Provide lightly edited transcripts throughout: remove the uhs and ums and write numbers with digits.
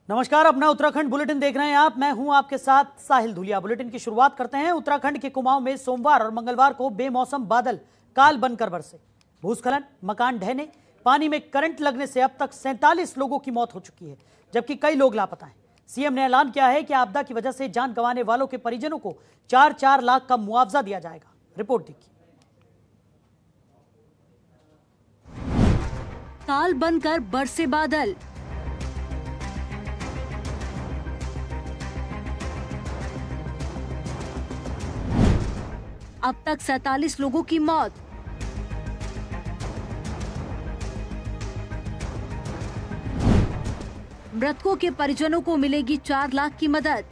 नमस्कार, अपना उत्तराखंड बुलेटिन देख रहे हैं आप। मैं हूं आपके साथ साहिल धुलिया। बुलेटिन की शुरुआत करते हैं। उत्तराखंड के कुमाऊं में सोमवार और मंगलवार को बेमौसम बादल काल बनकर बरसे। भूस्खलन, मकान ढहने, पानी में करंट लगने से अब तक 47 लोगों की मौत हो चुकी है, जबकि कई लोग लापता हैं। सीएम ने ऐलान किया है कि आपदा की वजह से जान गंवाने वालों के परिजनों को 4-4 लाख का मुआवजा दिया जाएगा। रिपोर्ट देखिए। काल बनकर बरसे बादल, अब तक 47 लोगों की मौत। मृतकों के परिजनों को मिलेगी 4 लाख की मदद।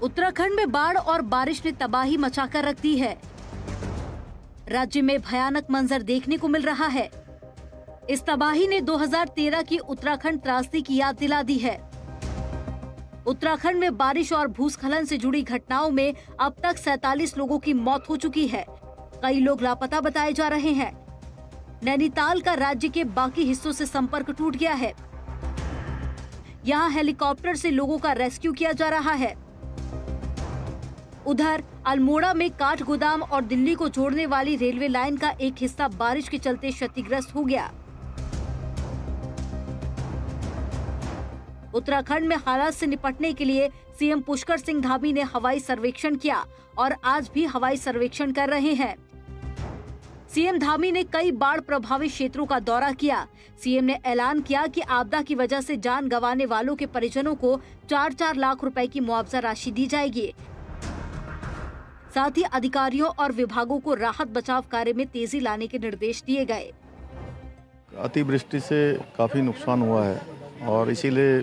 उत्तराखंड में बाढ़ और बारिश ने तबाही मचाकर रख दी है। राज्य में भयानक मंजर देखने को मिल रहा है। इस तबाही ने 2013 की उत्तराखंड त्रासदी की याद दिला दी है। उत्तराखंड में बारिश और भूस्खलन से जुड़ी घटनाओं में अब तक 47 लोगों की मौत हो चुकी है। कई लोग लापता बताए जा रहे हैं। नैनीताल का राज्य के बाकी हिस्सों से संपर्क टूट गया है। यहाँ हेलीकॉप्टर से लोगों का रेस्क्यू किया जा रहा है। उधर अल्मोड़ा में काठ गोदाम और दिल्ली को जोड़ने वाली रेलवे लाइन का एक हिस्सा बारिश के चलते क्षतिग्रस्त हो गया। उत्तराखंड में हालात से निपटने के लिए सीएम पुष्कर सिंह धामी ने हवाई सर्वेक्षण किया और आज भी हवाई सर्वेक्षण कर रहे हैं। सीएम धामी ने कई बाढ़ प्रभावित क्षेत्रों का दौरा किया। सीएम ने ऐलान किया कि आपदा की वजह से जान गंवाने वालों के परिजनों को 4-4 लाख रुपए की मुआवजा राशि दी जाएगी। साथ ही अधिकारियों और विभागों को राहत बचाव कार्य में तेजी लाने के निर्देश दिए गए। अतिवृष्टि से काफ़ी नुकसान हुआ है और इसीलिए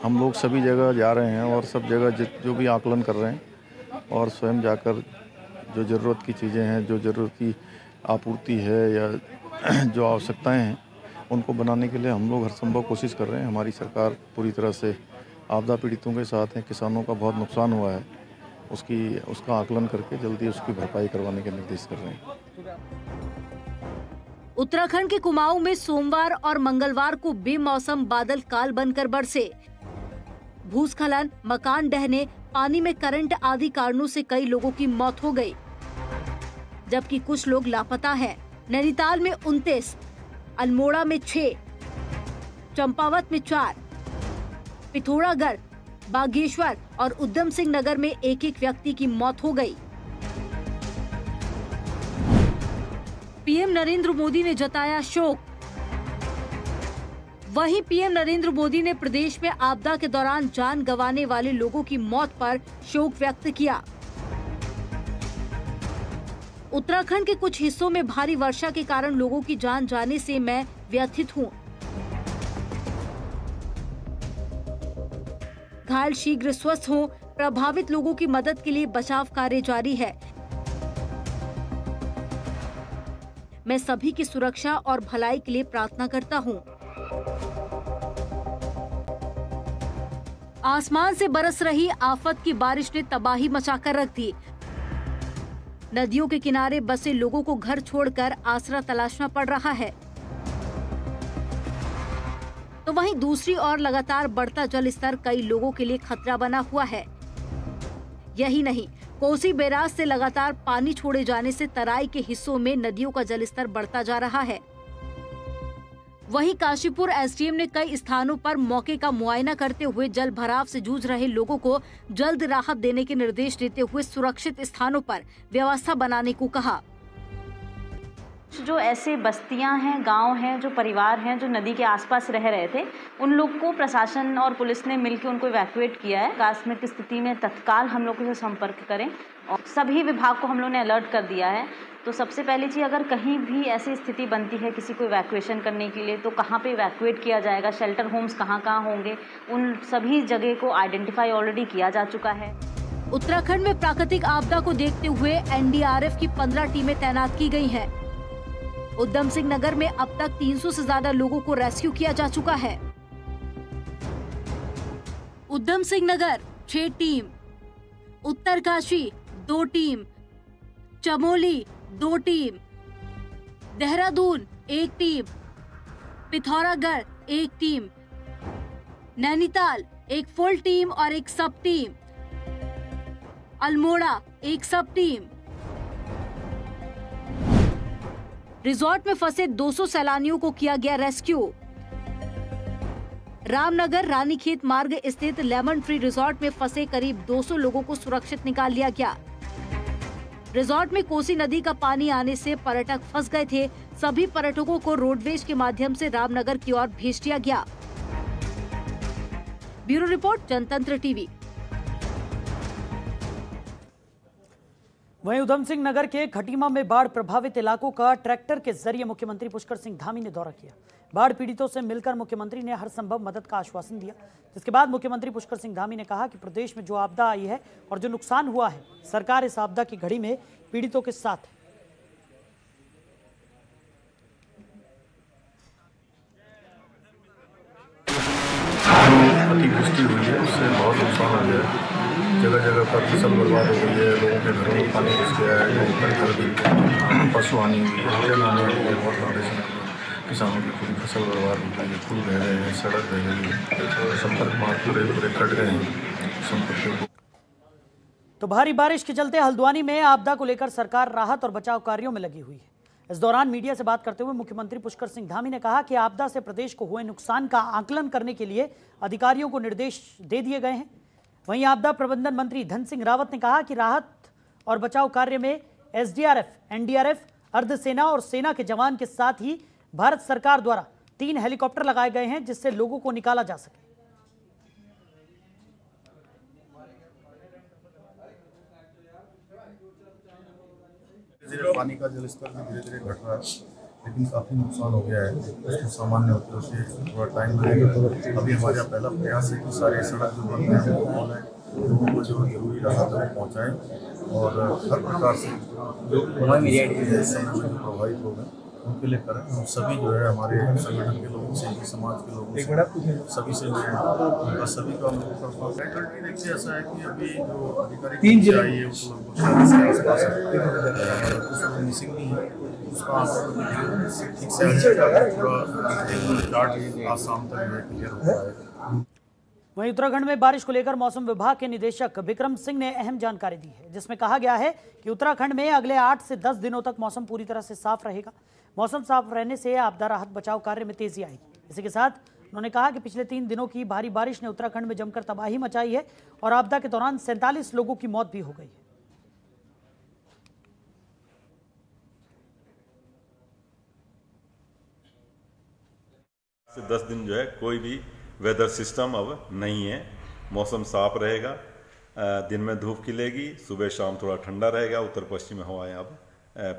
हम लोग सभी जगह जा रहे हैं और सब जगह जो भी आकलन कर रहे हैं और स्वयं जाकर जो ज़रूरत की चीज़ें हैं, जो ज़रूरत की आपूर्ति है या जो आवश्यकताएं हैं, उनको बनाने के लिए हम लोग हर संभव कोशिश कर रहे हैं। हमारी सरकार पूरी तरह से आपदा पीड़ितों के साथ है। किसानों का बहुत नुकसान हुआ है, उसका आकलन करके जल्दी उसकी भरपाई करवाने के निर्देश कर रहे हैं। उत्तराखंड के कुमाऊं में सोमवार और मंगलवार को बेमौसम बादल काल बनकर बरसे। भूस्खलन, मकान ढहने, पानी में करंट आदि कारणों से कई लोगों की मौत हो गई, जबकि कुछ लोग लापता हैं। नैनीताल में 29, अल्मोड़ा में 6, चंपावत में 4, पिथौरागढ़, बागेश्वर और उधम सिंह नगर में एक व्यक्ति की मौत हो गई। पीएम नरेंद्र मोदी ने जताया शोक। वहीं पीएम नरेंद्र मोदी ने प्रदेश में आपदा के दौरान जान गंवाने वाले लोगों की मौत पर शोक व्यक्त किया। उत्तराखंड के कुछ हिस्सों में भारी वर्षा के कारण लोगों की जान जाने से मैं व्यथित हूं। घायल शीघ्र स्वस्थ हों। प्रभावित लोगों की मदद के लिए बचाव कार्य जारी है। मैं सभी की सुरक्षा और भलाई के लिए प्रार्थना करता हूं। आसमान से बरस रही आफत की बारिश ने तबाही मचाकर रख दी। नदियों के किनारे बसे लोगों को घर छोड़कर आसरा तलाशना पड़ रहा है। तो वहीं दूसरी ओर लगातार बढ़ता जल स्तर कई लोगों के लिए खतरा बना हुआ है। यही नहीं, कोसी बैराज से लगातार पानी छोड़े जाने से तराई के हिस्सों में नदियों का जलस्तर बढ़ता जा रहा है। वहीं काशीपुर एसडीएम ने कई स्थानों पर मौके का मुआयना करते हुए जल भराव से जूझ रहे लोगों को जल्द राहत देने के निर्देश देते हुए सुरक्षित स्थानों पर व्यवस्था बनाने को कहा। जो ऐसे बस्तियां हैं, गांव हैं, जो परिवार हैं जो नदी के आसपास रह रहे थे, उन लोग को प्रशासन और पुलिस ने मिलकर उनको इवैक्यूएट किया है। आकस्मिक स्थिति में तत्काल हम लोगों से संपर्क करें और सभी विभाग को हम लोगों ने अलर्ट कर दिया है। तो सबसे पहली चीज़, अगर कहीं भी ऐसी स्थिति बनती है किसी को इवैक्यूएशन करने के लिए, तो कहाँ पे इवैक्यूएट किया जाएगा, शेल्टर होम्स कहाँ होंगे, उन सभी जगह को आइडेंटिफाई ऑलरेडी किया जा चुका है। उत्तराखंड में प्राकृतिक आपदा को देखते हुए एनडीआरएफ की 15 टीमें तैनात की गई हैं। उधम सिंह नगर में अब तक 300 से ज्यादा लोगों को रेस्क्यू किया जा चुका है। Udham Singh Nagar 6 team, Uttarkashi 2 team, Chamoli 2 team, Dehradun 1 team, Pithoragarh 1 team, Nainital 1 full team और 1 सब टीम, अल्मोड़ा 1 सब टीम। रिजॉर्ट में फंसे 200 सैलानियों को किया गया रेस्क्यू। रामनगर रानीखेत मार्ग स्थित लेमन ट्री रिजॉर्ट में फंसे करीब 200 लोगों को सुरक्षित निकाल लिया गया। रिजॉर्ट में कोसी नदी का पानी आने से पर्यटक फंस गए थे। सभी पर्यटकों को रोडवेज के माध्यम से रामनगर की ओर भेज दिया गया। ब्यूरो रिपोर्ट, जनतंत्र टीवी। वहीं उधम सिंह नगर के खटीमा में बाढ़ प्रभावित इलाकों का ट्रैक्टर के जरिए मुख्यमंत्री पुष्कर सिंह धामी ने दौरा किया। बाढ़ पीड़ितों से मिलकर मुख्यमंत्री ने हर संभव मदद का आश्वासन दिया, जिसके बाद मुख्यमंत्री पुष्कर सिंह धामी ने कहा कि प्रदेश में जो आपदा आई है और जो नुकसान हुआ है, सरकार इस आपदा की घड़ी में पीड़ितों के साथ है। अतिवृष्टि हुई है, उससे बहुत नुकसान हो गया है। जगह जगह पर फसल बर्बाद हो गई है, लोगों के घरों में पानी घुस गया है, घर भी पशु हानि हुई है, जन हानि हुई है, बहुत लंबे समय पर किसानों की पूरी फसल बर्बाद हो गई है, पुल बह गए हैं, सड़क बह गई है, संपर्क मार्ग पूरे कट गए हैं संपर्क। तो भारी बारिश के चलते हल्द्वानी में आपदा को लेकर सरकार राहत और बचाव कार्यों में लगी हुई है। इस दौरान मीडिया से बात करते हुए मुख्यमंत्री पुष्कर सिंह धामी ने कहा कि आपदा से प्रदेश को हुए नुकसान का आकलन करने के लिए अधिकारियों को निर्देश दे दिए गए हैं। वहीं आपदा प्रबंधन मंत्री धन सिंह रावत ने कहा कि राहत और बचाव कार्य में एसडीआरएफ, एनडीआरएफ, अर्धसेना और सेना के जवान के साथ ही भारत सरकार द्वारा 3 हेलीकॉप्टर लगाए गए हैं, जिससे लोगों को निकाला जा सके। पानी का जलस्तर भी धीरे धीरे घट रहा है, लेकिन काफ़ी नुकसान हो गया है। उसको सामान्य होते होते थोड़ा टाइम लगेगा। अभी हमारा पहला प्रयास है कि सारे सड़क जो बन रहे हैं वो लोगों को जो जरूरी राहत है पहुँचाएँ और हर प्रकार से जो प्रभावित हो गए उनके लिए करें। हम सभी जो है हमारे संगठन के लोगों से, समाज के लोगों से, सभी से उनका सभी का अनुरोध करता हूँ। फैकल्टी देखिए ऐसा है कि अभी जो अधिकारी 3 जिले आई है वो लगभग 40 के आसपास है, कुछ मिसिंग नहीं है, उसका ठीक से पूरा आज शाम तक क्लियर हो पाएगा। वहीं उत्तराखंड में बारिश को लेकर मौसम विभाग के निदेशक विक्रम सिंह ने अहम जानकारी दी है, जिसमें कहा गया है कि उत्तराखंड में अगले 8 से 10 दिनों तक मौसम पूरी तरह से साफ रहेगा। मौसम साफ रहने से आपदा राहत बचाव कार्य में तेजी आएगी। इसी के साथ उन्होंने कहा कि पिछले 3 दिनों की भारी बारिश ने उत्तराखंड में जमकर तबाही मचाई है और आपदा के दौरान 47 लोगों की मौत भी हो गई है। से 10 दिन जो है कोई भी वेदर सिस्टम अब नहीं है, मौसम साफ रहेगा, दिन में धूप खिलेगी, सुबह शाम थोड़ा ठंडा रहेगा, उत्तर पश्चिमी हवाएं अब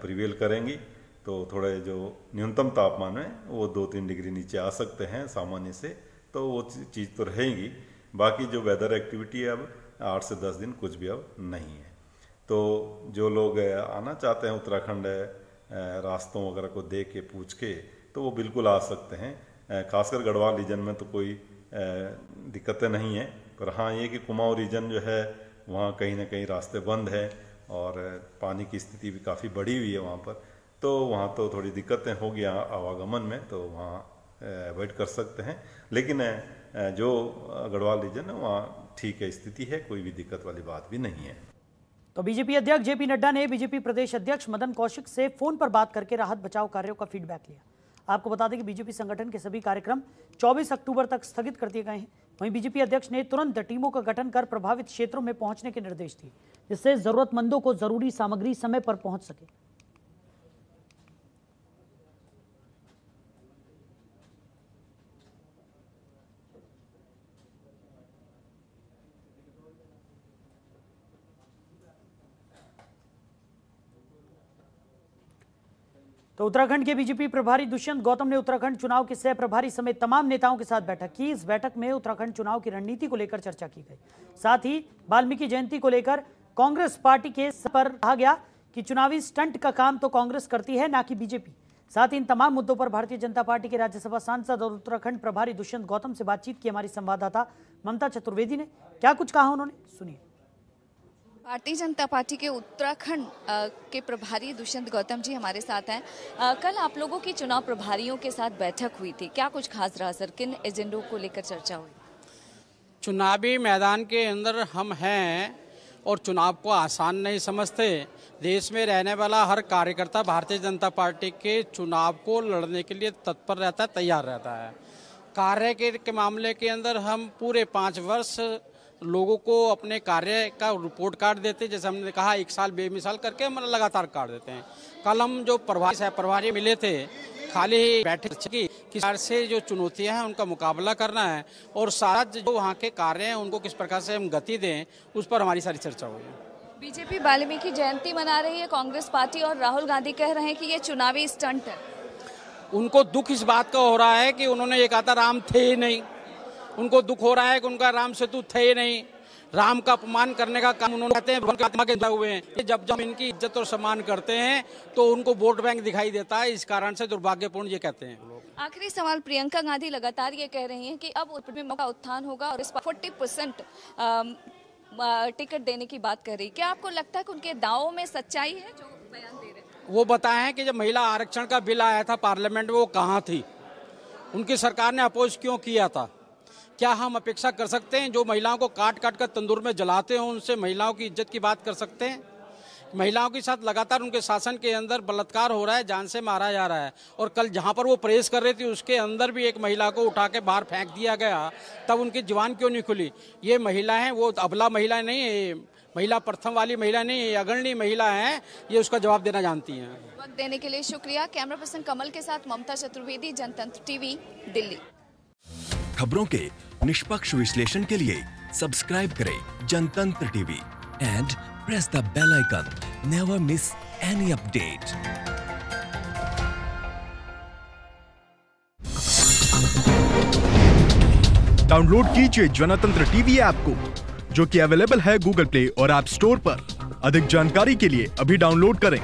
प्रिवेल करेंगी, तो थोड़े जो न्यूनतम तापमान है वो 2-3 डिग्री नीचे आ सकते हैं सामान्य से, तो वो चीज़ तो रहेगी। बाकी जो वेदर एक्टिविटी है अब 8 से 10 दिन कुछ भी अब नहीं है। तो जो लोग आना चाहते हैं उत्तराखंड रास्तों वगैरह को देख के पूछ के, तो वो बिल्कुल आ सकते हैं। खासकर गढ़वाल रीजन में तो कोई दिक्कतें नहीं है, पर हाँ ये कि कुमाऊं रीजन जो है वहाँ कहीं ना कहीं रास्ते बंद हैं और पानी की स्थिति भी काफ़ी बढ़ी हुई है वहाँ पर, तो वहाँ तो थोड़ी दिक्कतें होगी आवागमन में, तो वहाँ अवॉइड कर सकते हैं। लेकिन जो गढ़वाल रीजन है वहाँ ठीक है, स्थिति है, कोई भी दिक्कत वाली बात भी नहीं है। तो बीजेपी अध्यक्ष जेपी नड्डा ने बीजेपी प्रदेश अध्यक्ष मदन कौशिक से फोन पर बात करके राहत बचाव कार्यों का फीडबैक लिया। आपको बता दें कि बीजेपी संगठन के सभी कार्यक्रम 24 अक्टूबर तक स्थगित कर दिए गए हैं। वहीं बीजेपी अध्यक्ष ने तुरंत टीमों का गठन कर प्रभावित क्षेत्रों में पहुंचने के निर्देश दिए, जिससे जरूरतमंदों को जरूरी सामग्री समय पर पहुंच सके। तो उत्तराखंड के बीजेपी प्रभारी दुष्यंत गौतम ने उत्तराखंड चुनाव के सह प्रभारी समेत तमाम नेताओं के साथ बैठक की। इस बैठक में उत्तराखंड चुनाव की रणनीति को लेकर चर्चा की गई। साथ ही वाल्मीकि जयंती को लेकर कांग्रेस पार्टी के पर कहा गया कि चुनावी स्टंट का काम तो कांग्रेस करती है, ना कि बीजेपी। साथ ही इन तमाम मुद्दों पर भारतीय जनता पार्टी के राज्यसभा सांसद और उत्तराखंड प्रभारी दुष्यंत गौतम से बातचीत की हमारी संवाददाता ममता चतुर्वेदी ने। क्या कुछ कहा उन्होंने, सुनिए। भारतीय जनता पार्टी के उत्तराखंड के प्रभारी दुष्यंत गौतम जी हमारे साथ हैं। कल आप लोगों की चुनाव प्रभारियों के साथ बैठक हुई थी, क्या कुछ खास रहा सर? किन एजेंडों को लेकर चर्चा हुई? चुनावी मैदान के अंदर हम हैं और चुनाव को आसान नहीं समझते। देश में रहने वाला हर कार्यकर्ता भारतीय जनता पार्टी के चुनाव को लड़ने के लिए तत्पर रहता है, तैयार रहता है। कार्य के मामले के अंदर हम पूरे 5 वर्ष लोगों को अपने कार्य का रिपोर्ट कार्ड देते हैं। जैसे हमने कहा 1 साल बेमिसाल करके हम लगातार कार्ड देते हैं। कल हम जो प्रभारी मिले थे, खाली बैठे कि किस से जो चुनौतियां हैं उनका मुकाबला करना है और सारा जो वहाँ के कार्य हैं उनको किस प्रकार से हम गति दें, उस पर हमारी सारी चर्चा हुई। बीजेपी वाल्मीकि जयंती मना रही है, कांग्रेस पार्टी और राहुल गांधी कह रहे हैं कि ये चुनावी स्टंट है। उनको दुख इस बात का हो रहा है कि उन्होंने ये कहा था राम थे ही नहीं। उनको दुख हो रहा है कि उनका राम सेतु थे ही नहीं। राम का अपमान करने का काम उन्होंने कहते हैं आत्मा के हुए हैं। जब इनकी इज्जत और सम्मान करते हैं तो उनको वोट बैंक दिखाई देता है। इस कारण से दुर्भाग्यपूर्ण ये कहते हैं लोग। आखिरी सवाल, प्रियंका गांधी लगातार ये कह रही हैं कि अब उत्तर का उत्थान होगा और इस पर 40% टिकट देने की बात कर रही। क्या आपको लगता है कि उनके दावों में सच्चाई है जो बयान दे रहे हैं? वो बताए कि जब महिला आरक्षण का बिल आया था पार्लियामेंट में, वो कहाँ थी? उनकी सरकार ने अपोज क्यों किया था? क्या हम अपेक्षा कर सकते हैं जो महिलाओं को काट काट कर तंदूर में जलाते हो उनसे महिलाओं की इज्जत की बात कर सकते हैं? महिलाओं के साथ लगातार उनके शासन के अंदर बलात्कार हो रहा है, जान से मारा जा रहा है। और कल जहां पर वो प्रेस कर रही थी उसके अंदर भी एक महिला को उठा के बाहर फेंक दिया गया, तब उनकी जुबान क्यों नहीं खुली? ये महिला है, वो अबला महिला नहीं है, महिला प्रथम वाली महिला नहीं है, अग्रणी महिला है, ये उसका जवाब देना जानती हैं। वक्त देने के लिए शुक्रिया। कैमरा पर्सन कमल के साथ ममता चतुर्वेदी, जनतंत्र टीवी, दिल्ली। खबरों के निष्पक्ष विश्लेषण के लिए सब्सक्राइब करें Jantantra TV and press the bell icon. Never miss any update. Download कीजिए जनतंत्र टीवी ऐप को, जो कि अवेलेबल है गूगल प्ले और ऐप स्टोर पर। अधिक जानकारी के लिए अभी डाउनलोड करें।